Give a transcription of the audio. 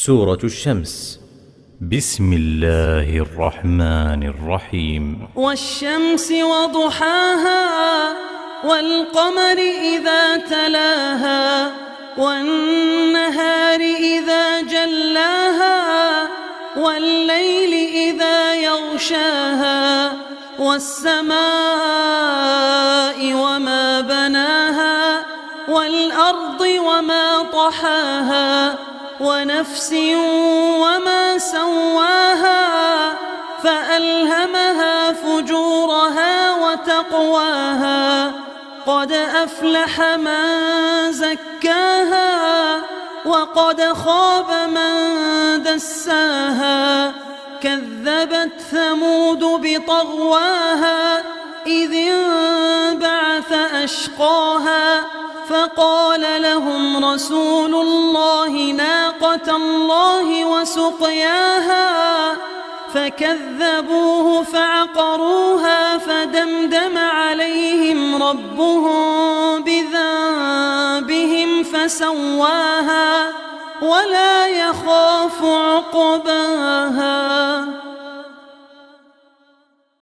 سورة الشمس. بسم الله الرحمن الرحيم. والشمس وضحاها والقمر إذا تلاها والنهار إذا جلاها والليل إذا يغشاها والسماء وما بناها والأرض وما طحاها ونفس وما سواها فألهمها فجورها وتقواها قد أفلح من زكاها وقد خاب من دساها كذبت ثمود بطغواها إذ انبعث أشقاها فقال لهم رسول الله ناقة الله وسقياها فكذبوه فعقروها فدمدم عليهم ربهم بذنبهم فسواها ولا يخاف عقباها.